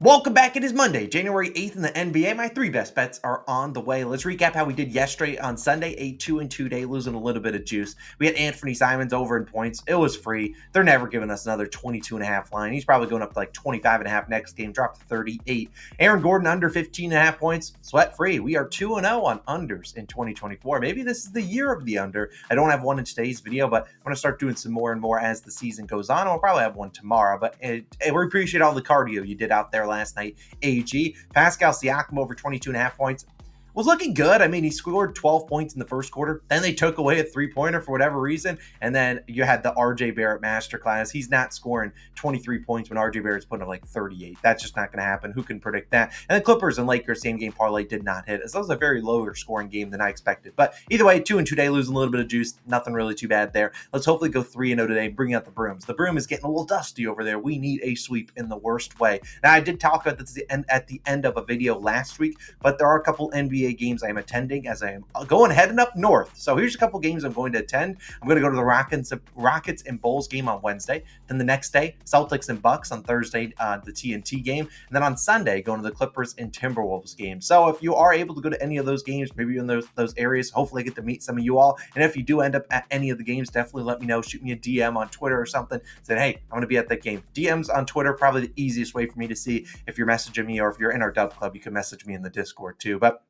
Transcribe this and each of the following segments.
Welcome back. It is Monday, January 8th in the NBA. My three best bets are on the way. Let's recap how we did yesterday on Sunday, a 2-2 day, losing a little bit of juice. We had Anthony Simons over in points. It was free. They're never giving us another 22.5 line. He's probably going up to like 25.5 next game, dropped to 38. Aaron Gordon under 15.5 points, sweat free. We are 2-0 on unders in 2024. Maybe this is the year of the under. I don't have one in today's video, but I'm going to start doing some more and more as the season goes on. I'll probably have one tomorrow, but we appreciate all the cardio you did out there last night. AG. Pascal Siakam over 22.5 points. Was looking good. I mean, he scored 12 points in the first quarter. Then they took away a three-pointer for whatever reason. And then you had the RJ Barrett masterclass. He's not scoring 23 points when RJ Barrett's putting up like 38. That's just not going to happen. Who can predict that? And the Clippers and Lakers same game parlay did not hit. This was a very lower scoring game than I expected. But either way, 2-2 day, losing a little bit of juice. Nothing really too bad there. Let's hopefully go 3-0 today, bring out the brooms. The broom is getting a little dusty over there. We need a sweep in the worst way. Now, I did talk about this at the end of a video last week, but there are a couple NBA games I am attending as I am heading up north. So here's a couple games I'm going to attend. I'm going to go to the Rockets and Bulls game on Wednesday. Then the next day, Celtics and Bucks on Thursday, the TNT game. And then on Sunday, going to the Clippers and Timberwolves game. So if you are able to go to any of those games, maybe in those areas, hopefully I get to meet some of you all. And if you do end up at any of the games, definitely let me know. Shoot me a DM on Twitter or something. Say, hey, I'm going to be at that game. DMs on Twitter, probably the easiest way for me to see if you're messaging me, or if you're in our DubClub, you can message me in the Discord too. But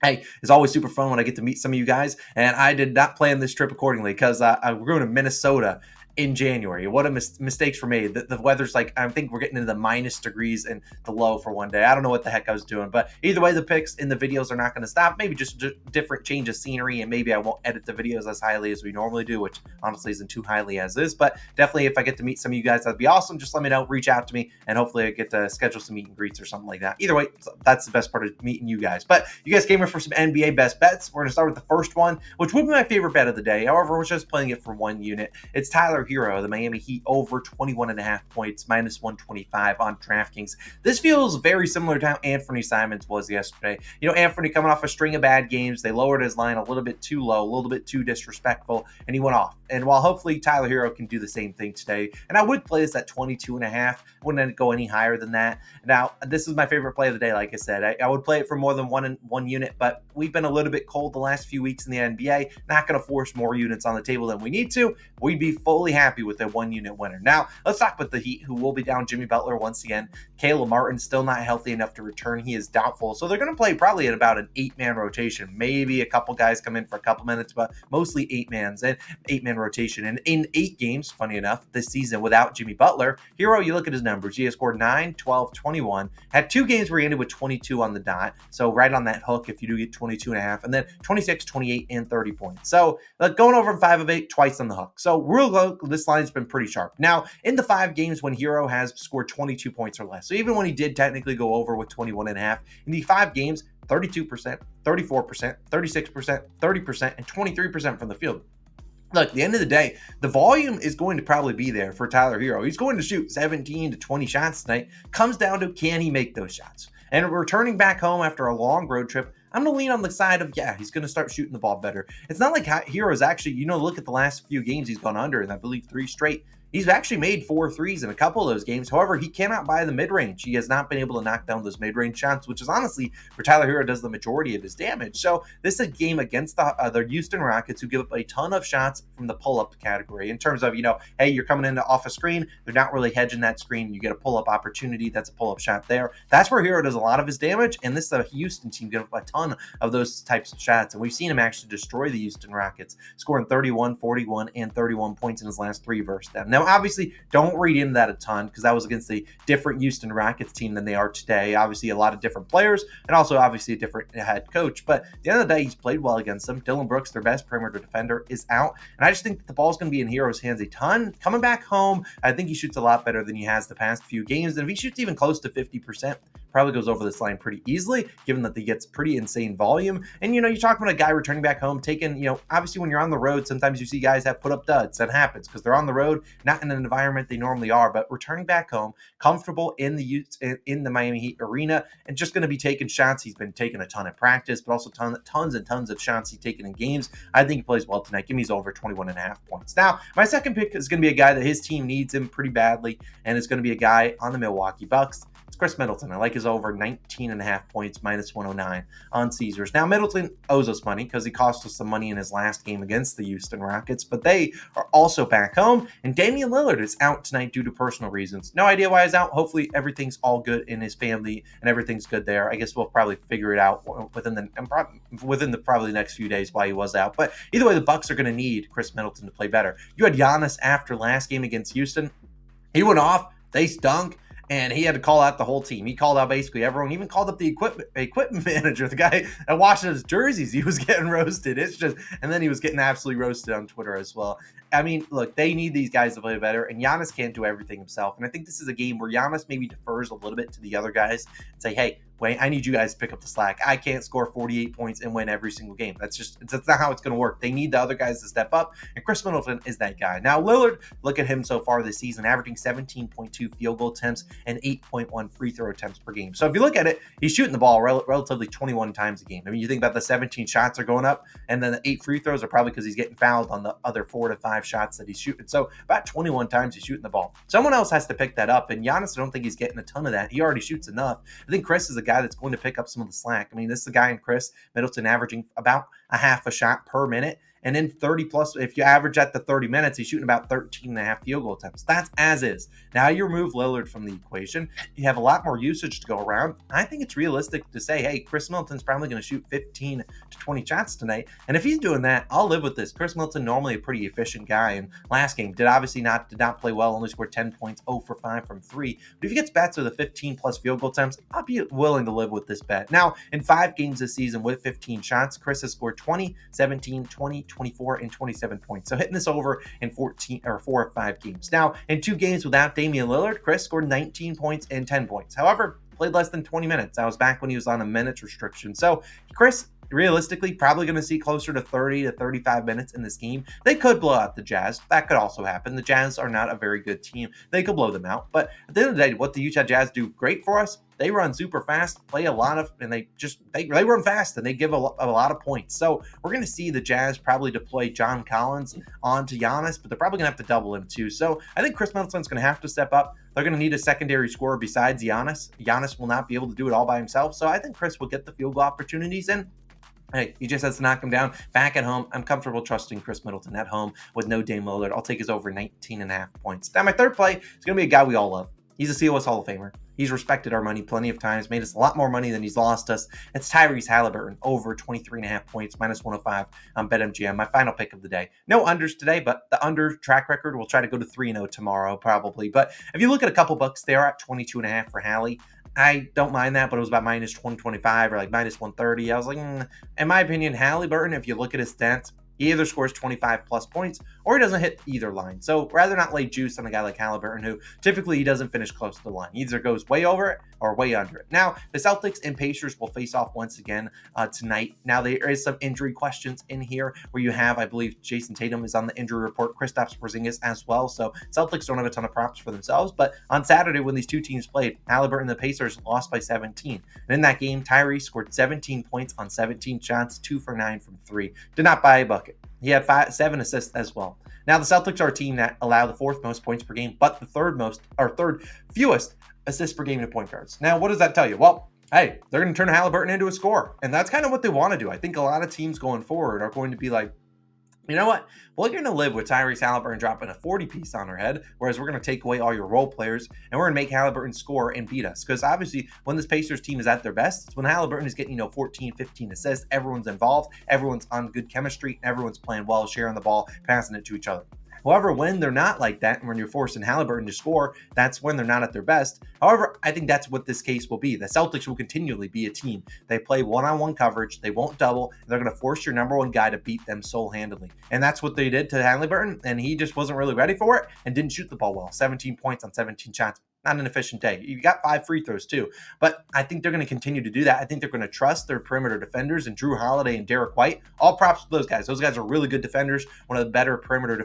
hey, it's always super fun when I get to meet some of you guys, and I did not plan this trip accordingly because we're going to Minnesota in January. What a mistakes were made. The weather's like, I think we're getting into the minus degrees and the low for one day. I don't know what the heck I was doing, but either way, the picks in the videos are not going to stop. Maybe just different change of scenery, and maybe I won't edit the videos as highly as we normally do, which honestly isn't too highly as is, but definitely if I get to meet some of you guys, that'd be awesome. Just let me know, reach out to me, and hopefully I get to schedule some meet and greets or something like that. Either way, that's the best part of meeting you guys. But you guys came here for some NBA best bets. We're going to start with the first one, which would be my favorite bet of the day. However, we're just playing it for one unit. It's Tyler Herro, the Miami Heat over 21.5 points, minus 125 on DraftKings. This feels very similar to how Anthony Simons was yesterday. You know, Anthony coming off a string of bad games. They lowered his line a little bit too low, a little bit too disrespectful, and he went off. And while hopefully Tyler Herro can do the same thing today, and I would play this at 22.5, I wouldn't go any higher than that. Now, this is my favorite play of the day, like I said. I would play it for more than one unit, but we've been a little bit cold the last few weeks in the NBA. Not going to force more units on the table than we need to. We'd be fully happy with a one-unit winner. Now, let's talk about the Heat, who will be down Jimmy Butler once again. Caleb Martin still not healthy enough to return. He is doubtful. So they're going to play probably at about an 8-man rotation. Maybe a couple guys come in for a couple minutes, but mostly 8-man rotation. And in 8 games, funny enough, this season without Jimmy Butler, Herro, you look at his numbers. He has scored 9, 12, 21. Had 2 games where he ended with 22 on the dot. So right on that hook if you do get 22.5. And then 26, 28, and 30 points. So going over 5 of 8, twice on the hook. So real low, this line's been pretty sharp. Now, in the 5 games when Herro has scored 22 points or less, so even when he did technically go over with 21.5, in the 5 games, 32%, 34%, 36%, 30%, and 23% from the field. Look, at the end of the day, the volume is going to probably be there for Tyler Herro. He's going to shoot 17 to 20 shots tonight. Comes down to, can he make those shots? And returning back home after a long road trip, I'm going to lean on the side of, yeah, he's going to start shooting the ball better. It's not like Herro's actually, look at the last few games he's gone under, and I believe 3 straight. He's actually made 4 threes in a couple of those games. However, he cannot buy the mid-range. He has not been able to knock down those mid-range shots, which is honestly where Tyler Herro does the majority of his damage. So this is a game against the Houston Rockets, who give up a ton of shots from the pull-up category in terms of, hey, you're coming in off a screen. They're not really hedging that screen. You get a pull-up opportunity. That's a pull-up shot there. That's where Herro does a lot of his damage, and this is a Houston team give up a ton of those types of shots. And we've seen him actually destroy the Houston Rockets, scoring 31, 41, and 31 points in his last 3 versus them. Now, obviously, don't read into that a ton because that was against a different Houston Rockets team than they are today. Obviously, a lot of different players and also obviously a different head coach. But at the end of the day, he's played well against them. Dylan Brooks, their best perimeter defender, is out. And I just think that the ball's going to be in Herro's hands a ton. Coming back home, I think he shoots a lot better than he has the past few games. And if he shoots even close to 50%, probably goes over this line pretty easily, given that he gets pretty insane volume. And, you're talking about a guy returning back home, taking, obviously when you're on the road, sometimes you see guys have put up duds. That happens because they're on the road, not in an environment they normally are, but returning back home, comfortable in the Miami Heat arena, and just going to be taking shots. He's been taking a ton of practice, but also tons and tons of shots he's taken in games. I think he plays well tonight. Give me his over 21.5 points. Now, my second pick is going to be a guy that his team needs him pretty badly, and it's going to be a guy on the Milwaukee Bucks. It's Khris Middleton. I like his over 19.5 points, -109 on Caesars. Now, Middleton owes us money because he cost us some money in his last game against the Houston Rockets, but they are also back home, and Damian Lillard is out tonight due to personal reasons. No idea why he's out. Hopefully, everything's all good in his family and everything's good there. I guess we'll probably figure it out within the probably next few days why he was out. But either way, the Bucks are going to need Khris Middleton to play better. You had Giannis after last game against Houston. He went off. They stunk. And he had to call out the whole team. He called out basically everyone, even called up the equipment manager, the guy that washed his jerseys. He was getting roasted. And then he was getting absolutely roasted on Twitter as well. I mean, look, they need these guys to play better, and Giannis can't do everything himself. And I think this is a game where Giannis maybe defers a little bit to the other guys and say, hey, wait, I need you guys to pick up the slack. I can't score 48 points and win every single game. That's not how it's going to work. They need the other guys to step up, and Khris Middleton is that guy. Now, Lillard, look at him so far this season, averaging 17.2 field goal attempts and 8.1 free throw attempts per game. So if you look at it, he's shooting the ball relatively 21 times a game. I mean, you think about the 17 shots are going up, and then the 8 free throws are probably because he's getting fouled on the other 4 to 5 shots that he's shooting. So about 21 times he's shooting the ball. Someone else has to pick that up, and Giannis, I don't think he's getting a ton of that. He already shoots enough. I think Khris is a guy that's going to pick up some of the slack. I mean, this is a guy in Khris Middleton averaging about a half a shot per minute. And then 30 plus, if you average at the 30 minutes, he's shooting about 13.5 field goal attempts. That's as is. Now you remove Lillard from the equation. You have a lot more usage to go around. I think it's realistic to say, hey, Khris Middleton's probably going to shoot 15 to 20 shots tonight. And if he's doing that, I'll live with this. Khris Middleton, normally a pretty efficient guy. And last game, did not play well, only scored 10 points, 0 for 5 from 3. But if he gets bets with a 15 plus field goal attempts, I'll be willing to live with this bet. Now, in 5 games this season with 15 shots, Khris has scored 20, 17, 20, 24, and 27 points. So hitting this over in 4 or 5 games. Now, in 2 games without Damian Lillard, Khris scored 19 points and 10 points. However, played less than 20 minutes. That was back when he was on a minutes restriction. So Khris, realistically, probably going to see closer to 30 to 35 minutes in this game. They could blow out the Jazz. That could also happen. The Jazz are not a very good team. They could blow them out. But at the end of the day, what the Utah Jazz do great for us, they run super fast, play a lot of, and they run fast, and they give a lot of points. So we're going to see the Jazz probably deploy John Collins onto Giannis, but they're probably going to have to double him too. So I think Khris Middleton's going to have to step up. They're going to need a secondary scorer besides Giannis. Giannis will not be able to do it all by himself. So I think Khris will get the field goal opportunities, and hey, he just has to knock him down. Back at home, I'm comfortable trusting Khris Middleton at home with no Dame Lillard. I'll take his over 19.5 points. Now, my third play is going to be a guy we all love. He's a COS Hall of Famer. He's respected our money plenty of times, made us a lot more money than he's lost us. It's Tyrese Haliburton, over 23.5 points, -105 on BetMGM. My final pick of the day. No unders today, but the under track record will try to go to 3-0 tomorrow, probably. But if you look at a couple bucks, they're at 22.5 for Hallie. I don't mind that, but it was about -125 or like -130. I was like, in my opinion, Haliburton, if you look at his stats, he either scores 25 plus points or he doesn't hit either line. So rather not lay juice on a guy like Haliburton, who typically he doesn't finish close to the line. He either goes way over it or way under it. Now, the Celtics and Pacers will face off once again tonight. Now, there is some injury questions in here where you have, I believe, Jason Tatum is on the injury report, Kristaps Porzingis as well. So Celtics don't have a ton of props for themselves. But on Saturday, when these two teams played, Haliburton and the Pacers lost by 17. And in that game, Tyrese scored 17 points on 17 shots, 2 for 9 from 3. Did not buy a bucket. He had 7 assists as well. Now, the Celtics are a team that allow the 4th most points per game, but the third fewest assists per game to point guards. Now, what does that tell you? Well, hey, they're going to turn Haliburton into a scorer, and that's kind of what they want to do. I think a lot of teams going forward are going to be like, you know what? We're going to live with Tyrese Haliburton dropping a 40-piece on our head, whereas we're going to take away all your role players, and we're going to make Haliburton score and beat us. Because obviously, when this Pacers team is at their best, it's when Haliburton is getting, 14, 15 assists. Everyone's involved. Everyone's on good chemistry. Everyone's playing well, sharing the ball, passing it to each other. However, when they're not like that, and when you're forcing Haliburton to score, that's when they're not at their best. However, I think that's what this case will be. The Celtics will continually be a team. They play one-on-one coverage. They won't double. And they're going to force your number one guy to beat them sole-handedly. And that's what they did to Haliburton, and he just wasn't really ready for it and didn't shoot the ball well. 17 points on 17 shots. Not an efficient day. You got 5 free throws too. But I think they're going to continue to do that. I think they're going to trust their perimeter defenders and Drew Holiday and Derek White. All props to those guys. Those guys are really good defenders. One of the better perimeter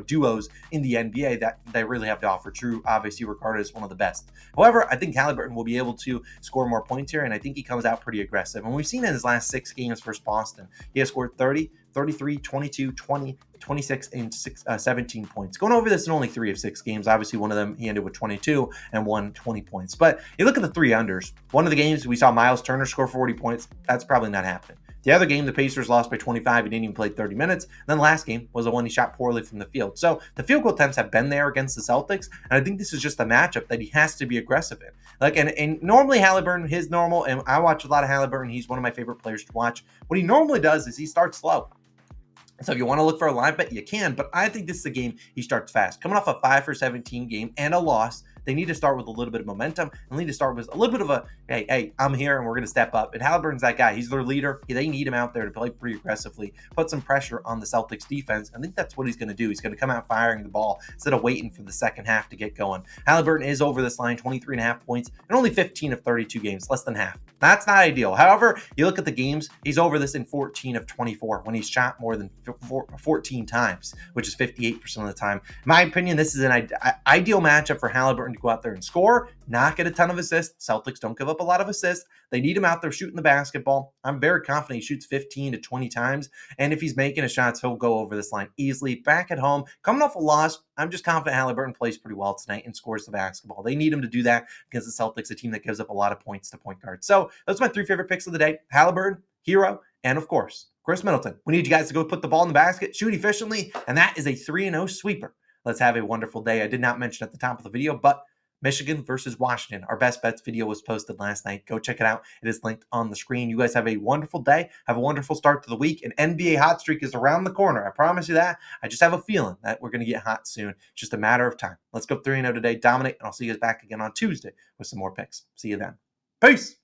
duos in the NBA that they really have to offer. Drew, obviously, regarded as one of the best. However, I think Haliburton will be able to score more points here, and I think he comes out pretty aggressive. And we've seen in his last 6 games versus Boston, he has scored 30, 33, 22, 20, 26, and 17 points. Going over this in only 3 of 6 games. Obviously, one of them he ended with 22 and won 20 points. But you look at the 3 unders. One of the games we saw Miles Turner score 40 points. That's probably not happening. The other game, the Pacers lost by 25. He didn't even play 30 minutes. And then the last game was the one he shot poorly from the field. So the field goal attempts have been there against the Celtics. And I think this is just a matchup that he has to be aggressive in. And normally Haliburton, his normal, and I watch a lot of Haliburton. He's one of my favorite players to watch. What he normally does is he starts slow. So if you want to look for a live bet, you can. But I think this is a game he starts fast. Coming off a 5 for 17 game and a loss, they need to start with a little bit of momentum and need to start with a little bit of a, hey, I'm here and we're going to step up. And Haliburton's that guy. He's their leader. They need him out there to play pretty aggressively, put some pressure on the Celtics defense. I think that's what he's going to do. He's going to come out firing the ball instead of waiting for the second half to get going. Haliburton is over this line, 23.5 points and only 15 of 32 games, less than half. That's not ideal. However, you look at the games, he's over this in 14 of 24 when he's shot more than 14 times, which is 58% of the time. In my opinion, this is an ideal matchup for Haliburton to go out there and score, not get a ton of assists. Celtics don't give up a lot of assists. They need him out there shooting the basketball. I'm very confident he shoots 15 to 20 times. And if he's making his shots, he'll go over this line easily. Back at home, coming off a loss, I'm just confident Haliburton plays pretty well tonight and scores the basketball. They need him to do that against the Celtics, a team that gives up a lot of points to point guards. So those are my 3 favorite picks of the day. Haliburton, Herro, and of course, Khris Middleton. We need you guys to go put the ball in the basket, shoot efficiently, and that is a 3-0 sweeper. Let's have a wonderful day. I did not mention at the top of the video, but Michigan versus Washington. Our best bets video was posted last night. Go check it out. It is linked on the screen. You guys have a wonderful day. Have a wonderful start to the week. An NBA hot streak is around the corner. I promise you that. I just have a feeling that we're going to get hot soon. It's just a matter of time. Let's go 3-0 today. Dominate, and I'll see you guys back again on Tuesday with some more picks. See you then. Peace.